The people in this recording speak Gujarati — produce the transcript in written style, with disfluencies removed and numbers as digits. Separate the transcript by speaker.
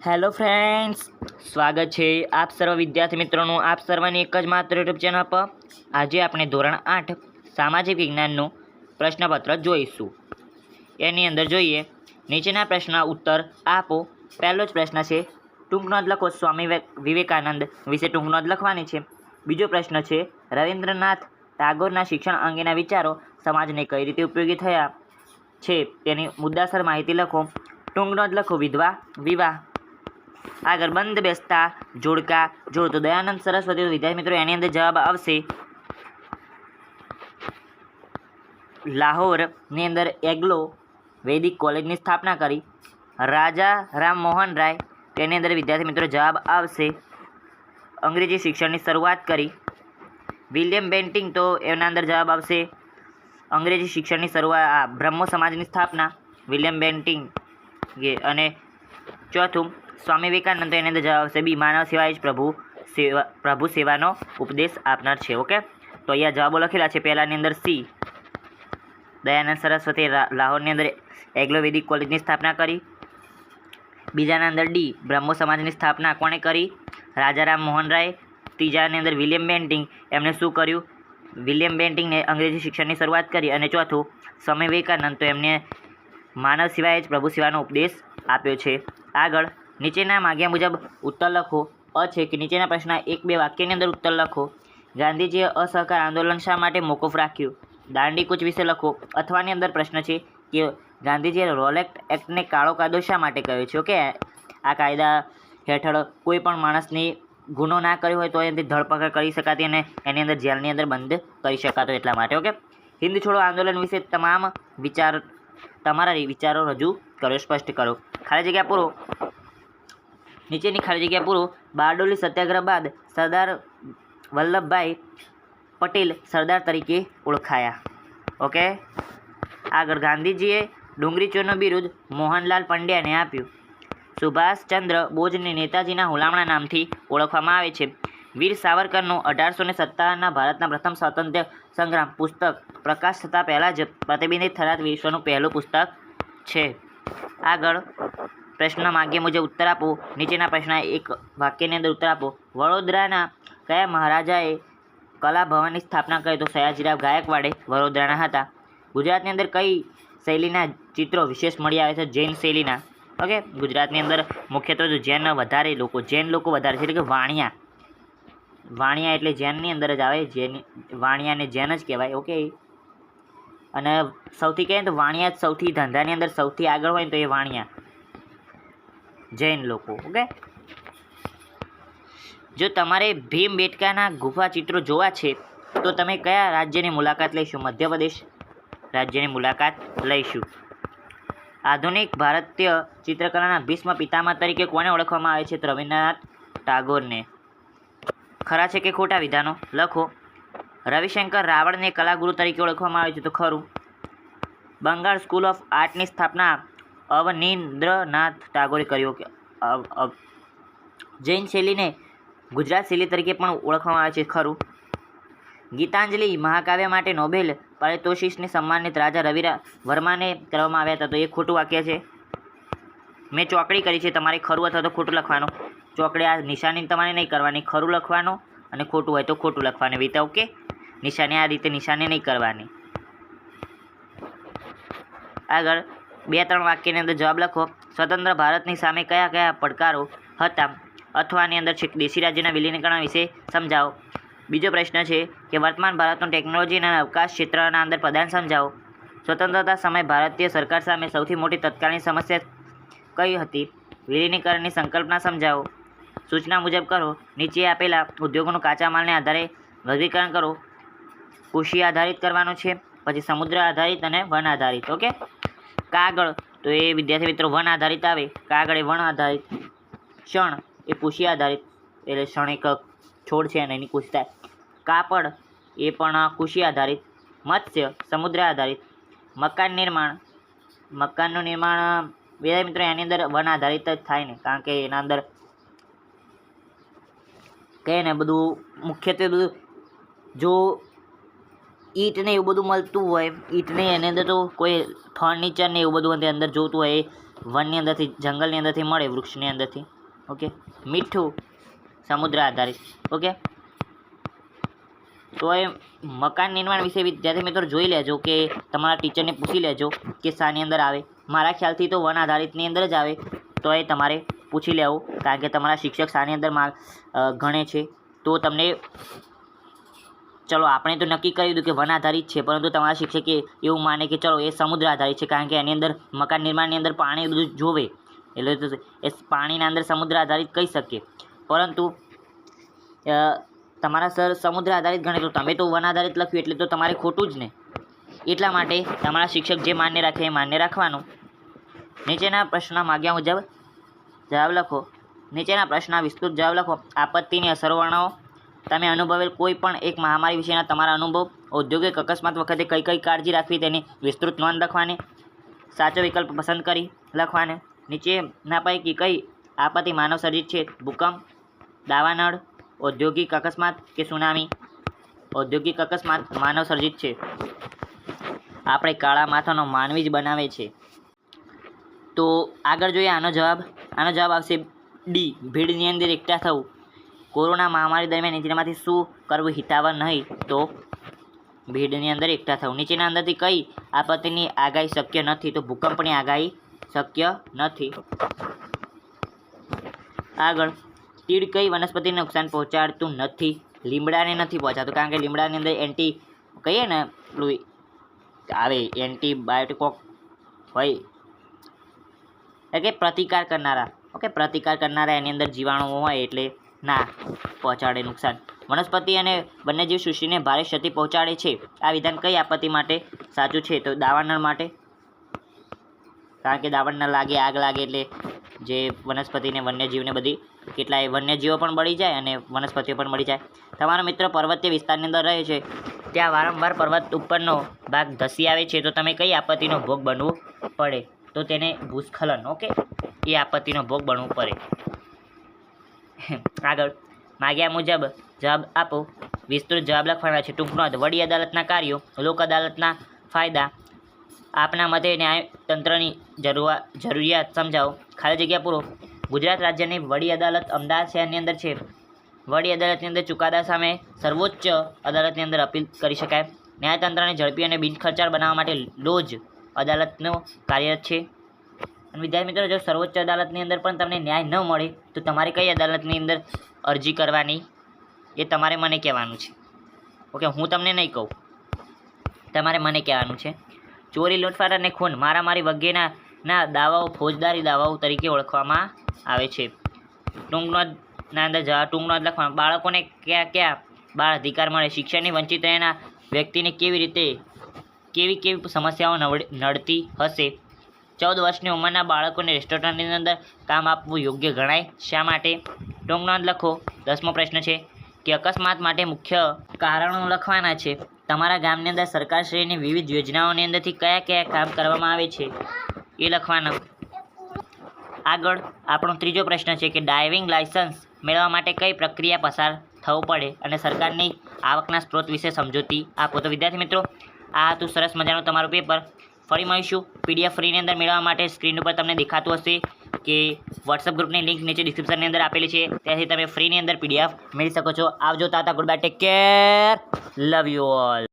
Speaker 1: હેલો ફ્રેન્ડ્સ, સ્વાગત છે આપ સર્વ વિદ્યાર્થી મિત્રોનું આપ સર્વની એક જ માત્ર યુટ્યુબ ચેનલ પર. આજે આપણે ધોરણ 8 સામાજિક વિજ્ઞાનનું પ્રશ્નપત્ર જોઈશું. એની અંદર જોઈએ, નીચેના પ્રશ્નના ઉત્તર આપો. પહેલો જ પ્રશ્ન છે, ટૂંક નોંધ લખો. સ્વામી વિવેકાનંદ વિશે ટૂંક નોંધ લખવાની છે. બીજો પ્રશ્ન છે, રવિન્દ્રનાથ ટાગોરના શિક્ષણ અંગેના વિચારો સમાજને કઈ રીતે ઉપયોગી થયા છે તેની મુદ્દાસર માહિતી લખો. ટૂંક નોંધ લખો. વિધવા વિવાહ. આગળ બંધ બેસતા જોડકા જો તો દયાનંદ સરસ્વતી. વિદ્યાર્થી મિત્રો એની અંદર જવાબ આવશે લાહોરની અંદર એગ્લો વૈદિક કોલેજની સ્થાપના કરી. રાજા રામમોહન રાય, તેની અંદર વિદ્યાર્થી મિત્રો જવાબ આવશે અંગ્રેજી શિક્ષણની શરૂઆત કરી. વિલિયમ બેન્ટિંગ, તો એના અંદર જવાબ આવશે અંગ્રેજી શિક્ષણની શરૂઆત, બ્રહ્મો સમાજની સ્થાપના વિલિયમ બેન્ટિંગ. અને ચોથું સ્વામી વિવેકાનંદ, તો એની અંદર જવાબ આવશે બી, માનવ સેવા એ જ પ્રભુ સેવાનો ઉપદેશ આપનાર છે. ઓકે, તો અહીંયા જવાબો લખેલા છે. પહેલાની અંદર સી, દયાનંદ સરસ્વતી લાહોરની અંદર એગ્લો વૈદિક કોલેજની સ્થાપના કરી. બીજાના અંદર ડી, બ્રહ્મો સમાજની સ્થાપના કોણે કરી? રાજા રામમોહન રાય. ત્રીજાની અંદર વિલિયમ બેન્ટિંગ, એમણે શું કર્યું? વિલિયમ બેન્ટિંગને અંગ્રેજી શિક્ષણની શરૂઆત કરી. અને ચોથું સ્વામી વિવેકાનંદ, તો એમને માનવ સિવાય જ પ્રભુ સેવાનો ઉપદેશ આપ્યો છે. આગળ નીચેના માગ્યા મુજબ ઉત્તર લખો. અ છે કે નીચેના પ્રશ્નના 1-2 વાક્યની અંદર ઉત્તર લખો. ગાંધીજીએ અસહકાર આંદોલન શા માટે મોકૂફ રાખ્યું? દાંડી કૂચ વિશે લખો. અથવાની અંદર પ્રશ્ન છે કે ગાંધીજીએ રોલેક્ટ એક્ટને કાળો કાયદો શા માટે કહ્યો છે? ઓકે, આ કાયદા હેઠળ કોઈ પણ માણસની ગુનો ના કર્યો હોય તો એની ધરપકડ કરી શકાતી અને એની અંદર જેલની અંદર બંધ કરી શકાતો, એટલા માટે. ઓકે, હિન્દ છોડો આંદોલન વિશે તમારા વિચારો રજૂ કરો, સ્પષ્ટ કરો. ખાલી જગ્યા પૂરો. નીચેની ખાલી જગ્યા પૂરો. બારડોલી સત્યાગ્રહ બાદ સરદાર વલ્લભભાઈ પટેલ સરદાર તરીકે ઓળખાયા. ઓકે, આગળ ગાંધીજીએ ડુંગરી ચોરનું બિરુદ મોહનલાલ પંડ્યાને આપ્યું. સુભાષચંદ્ર બોઝને નેતાજીના હુલામણા નામથી ઓળખવામાં આવે છે. વીર સાવરકરનું 1857ના ભારતના પ્રથમ સ્વાતંત્ર્ય સંગ્રામ પુસ્તક પ્રકાશ થતાં પહેલાં જ પ્રતિબંધિત થનાર વિશ્વનું પહેલું પુસ્તક છે. આગળ પ્રશ્ન માગ્યા મુજબ ઉત્તર આપો. નીચેના પ્રશ્નના એક વાક્યની અંદર ઉત્તર આપો. વડોદરાના કયા મહારાજાએ કલા ભવનની સ્થાપના કરી? તો સયાજીરાવ ગાયકવાડે વડોદરાના હતા. ગુજરાતની અંદર કઈ શૈલીના ચિત્રો વિશેષ મળી આવે છે? જૈન શૈલીના. ઓકે, ગુજરાતની અંદર મુખ્યત્વે જૈન લોકો વધારે છે, એટલે કે વાણિયા એટલે જૈનની અંદર જ આવે. વાણિયાને જૈન જ કહેવાય. ઓકે, અને સૌથી કહીએ તો વાણિયા જ સૌથી ધંધાની અંદર સૌથી આગળ હોય ને તો એ વાણિયા જૈન લોકો. ઓકે, જો તમારે ભીમબેટકાના ગુફા ચિત્રો જોવા છે તો તમે કયા રાજ્યની મુલાકાત લઈશું? મધ્યપ્રદેશ રાજ્યની મુલાકાત લઈશું. આધુનિક ભારતીય ચિત્રકલાના ભીષ્મ પિતામહ તરીકે કોને ઓળખવામાં આવે છે? તો રવિન્દ્રનાથ ટાગોરને. ખરા છે કે ખોટા વિધાનો લખો. રવિશંકર રાવળને કલાગુરુ તરીકે ઓળખવામાં આવે છે, તો ખરું. બંગાળ સ્કૂલ ઓફ આર્ટની સ્થાપના અવનીન્દ્રનાથ ટાગોરે કર્યો. જૈન શૈલીને ગુજરાત શૈલી તરીકે પણ ઓળખવામાં આવે છે, ખરું. ગીતાંજલિ મહાકાવ્ય માટે નોબેલ પારિતોષિકને સન્માનિત રાજા રવિ વર્માને કરવામાં આવ્યા હતા, તો એ ખોટું વાક્ય છે. મેં ચોકડી કરી છે, તમારે ખરું અથવા તો ખોટું લખવાનું. ચોકડી આ નિશાની તમારે નહીં કરવાની, ખરું લખવાનું અને ખોટું હોય તો ખોટું લખવાનું. રીતે ઓકે, નિશાની આ રીતે નિશાની નહીં કરવાની. આગળ 2-3 વાક્યની અંદર જવાબ લખો. સ્વતંત્ર ભારતની સામે કયા કયા પડકારો હતા? અથવાની અંદર છે દેશી રાજ્યના વિલીનીકરણ વિશે સમજાવો. બીજો પ્રશ્ન છે કે વર્તમાન ભારતનું ટેકનોલોજી અને અવકાશ ક્ષેત્રના અંદર પ્રદાન સમજાવો. સ્વતંત્રતા સમયે ભારતીય સરકાર સામે સૌથી મોટી તત્કાલીન સમસ્યા કઈ હતી? વિલીનીકરણની સંકલ્પના સમજાવો. સૂચના મુજબ કરો. નીચે આપેલા ઉદ્યોગોનું કાચા માલને આધારે વર્ગીકરણ કરો. કૃષિ આધારિત કરવાનું છે, પછી સમુદ્ર આધારિત અને વન આધારિત. ઓકે, કાગળ તો એ વિદ્યાર્થી મિત્રો વન આધારિત આવે. કાગળ એ વન આધારિત, શણ એ કૃષિ આધારિત, એટલે શણ એક છોડ છે અને એની કૃષિ થાય. કાપડ એ પણ કૃષિ આધારિત. મત્સ્ય સમુદ્ર આધારિત. મકાનનું નિર્માણ વિદ્યાર્થી મિત્રો એની અંદર વન આધારિત જ થાય ને, કારણ કે એના અંદર કહે ને બધું મુખ્યત્વે બધું જો ઈંટ ને એવું બધું મળતું હોય, ઈંટ ને એની અંદર તો કોઈ ફર્નિચર ને એવું બધું અંદર જોતું હોય, વનની અંદરથી, જંગલની અંદરથી મળે, વૃક્ષની અંદરથી. ઓકે. મીઠું સમુદ્ર આધારિત. ઓકે. તો એ મકાન નિર્માણ વિશે વિદ્યાર્થી મિત્રો જોઈ લેજો કે તમારા ટીચરને પૂછી લેજો કે શાની અંદર આવે. મારા ખ્યાલથી તો વન આધારિતની અંદર જ આવે, તો એ તમારે પૂછી લેવું, કારણ કે તમારા શિક્ષક શાની અંદર ગણે છે. તો તમને, ચલો આપણે તો નક્કી કરી દીધું કે વન આધારિત છે, પરંતુ તમારા શિક્ષકે એવું માને કે ચલો એ સમુદ્ર આધારિત છે, કારણ કે એની અંદર મકાન નિર્માણની અંદર પાણી બધું જોવે, એટલે તો એ પાણીના અંદર સમુદ્ર આધારિત કહી શકીએ. પરંતુ તમારા સર સમુદ્ર આધારિત ગણે, તો તમે તો વન આધારિત લખ્યું એટલે તો તમારે ખોટું જ ને. એટલા માટે તમારા શિક્ષક જે માન્ય રાખે એ માન્ય રાખવાનું. નીચેના પ્રશ્નના માગ્યા મુજબ જવાબ લખો. નીચેના પ્રશ્નના વિસ્તૃત જવાબ લખો. આપત્તિની અસરો વર્ણવો. તમે અનુભવેલ કોઈ પણ એક મહામારી વિશેના તમારા અનુભવ. ઔદ્યોગિક અકસ્માત વખતે કઈ કઈ કાળજી રાખવી તેની વિસ્તૃત નોંધ લખવાની. સાચો વિકલ્પ પસંદ કરી લખવાને. નીચેના પૈકી કઈ આપત્તિ માનવ સર્જિત છે? ભૂકંપ, દાવાનળ, ઔદ્યોગિક અકસ્માત કે સુનામી? ઔદ્યોગિક અકસ્માત માનવ સર્જિત છે. આપણે કાળા માથાનો માનવી જ બનાવે છે. તો આગળ જોઈએ આનો જવાબ આવશે ડી, ભીડની અંદર એકઠા થવું. કોરોના મહામારી દરમિયાન નીચેનામાંથી શું કરવું હિતાવહ નહીં? તો ભીડની અંદર એકઠા થવું. નીચેના અંદરથી કઈ આપત્તિની આગાહી શક્ય નથી? તો ભૂકંપની આગાહી શક્ય નથી. આગળ, તીડ કઈ વનસ્પતિને નુકસાન પહોંચાડતું નથી? લીમડાને નથી પહોંચાડતું, કારણ કે લીમડાની અંદર કહીએ ને પેલું આવે એન્ટીબાયોટિક હોય, એટલે કે પ્રતિકાર કરનારા. ઓકે, પ્રતિકાર કરનારા એની અંદર જીવાણુઓ હોય એટલે ના પહોંચાડે નુકસાન. વનસ્પતિ અને વન્યજીવ સૃષ્ટિને ભારે ક્ષતિ પહોંચાડે છે. આ વિધાન કઈ આપત્તિ માટે સાચું છે? તો દાવાનળ માટે, કારણ કે દાવાનળ લાગે, આગ લાગે એટલે જે વનસ્પતિને વન્યજીવને બધી કેટલાય વન્યજીવો પણ બળી જાય અને વનસ્પતિઓ પણ બળી જાય. તમારો મિત્ર પર્વતીય વિસ્તારની અંદર રહે છે, ત્યાં વારંવાર પર્વત ઉપરનો ભાગ ધસી આવે છે, તો તમે કઈ આપત્તિનો ભોગ બનવું પડે? તો તેને ભૂસ્ખલન. ઓકે, એ આપત્તિનો ભોગ બનવું પડે. આગળ, માગ્યા મુજબ જવાબ આપો. વિસ્તૃત જવાબ લખવાના છે. ટૂંક નોંધ. વડી અદાલતના કાર્યો, લોક અદાલતના ફાયદા. આપના મતે ન્યાયતંત્રની જરૂરિયાત સમજાવો. ખાલી જગ્યા પૂરો. ગુજરાત રાજ્યની વડી અદાલત અમદાવાદ શહેરની અંદર છે. વડી અદાલતની અંદર ચુકાદા સામે સર્વોચ્ચ અદાલતની અંદર અપીલ કરી શકાય. ન્યાયતંત્રને ઝડપી અને બિનખર્ચાળ બનાવવા માટે લોજ અદાલતનો કાર્યરત છે. અને વિદ્યાર્થી મિત્રો, જો સર્વોચ્ચ અદાલતની અંદર પણ તમને ન્યાય ન મળે તો તમારે કઈ અદાલતની અંદર અરજી કરવાની એ તમારે મને કહેવાનું છે. ઓકે, હું તમને નહીં કહું, તમારે મને કહેવાનું છે. ચોરી, લૂંટફાટ અને ખૂન, મારામારી વગેરેના દાવાઓ ફોજદારી દાવાઓ તરીકે ઓળખવામાં આવે છે. ટૂંક નોંધના અંદર ટૂંક નોંધ લખવાનું. બાળકોને કયા બાળ અધિકાર મળે? શિક્ષણની વંચિત રહેનાર વ્યક્તિને કેવી સમસ્યાઓ નડતી હશે? 14 વર્ષની ઉંમરના બાળકોને રેસ્ટોરન્ટની અંદર કામ આપવું યોગ્ય ગણાય? શા માટે? ટૂંક નોંધ લખો. 10મો પ્રશ્ન છે કે અકસ્માત માટે મુખ્ય કારણો લખવાના છે. તમારા ગામની અંદર સરકારશ્રીની વિવિધ યોજનાઓની અંદરથી કયા કામ કરવામાં આવે છે એ લખવાના. આગળ આપણો 3જો પ્રશ્ન છે કે ડ્રાઇવિંગ લાયસન્સ મેળવવા માટે કઈ પ્રક્રિયા પસાર થવું પડે અને સરકારની આવકના સ્ત્રોત વિશે સમજૂતી આપો. તો વિદ્યાર્થી મિત્રો, આ હતું સરસ મજાનું તમારું પેપર. ફરી મળીશું. પીડીએફ ફ્રીની અંદર મેળવવા માટે સ્ક્રીન ઉપર તમને દેખાતું હશે કે વોટ્સઅપ ગ્રુપની લિંક નીચે ડિસ્ક્રિપ્શનની અંદર આપેલી છે, ત્યાંથી તમે ફ્રીની અંદર પીડીએફ મેળવી શકો છો. આવજો, tata, goodbye, take care, love you all.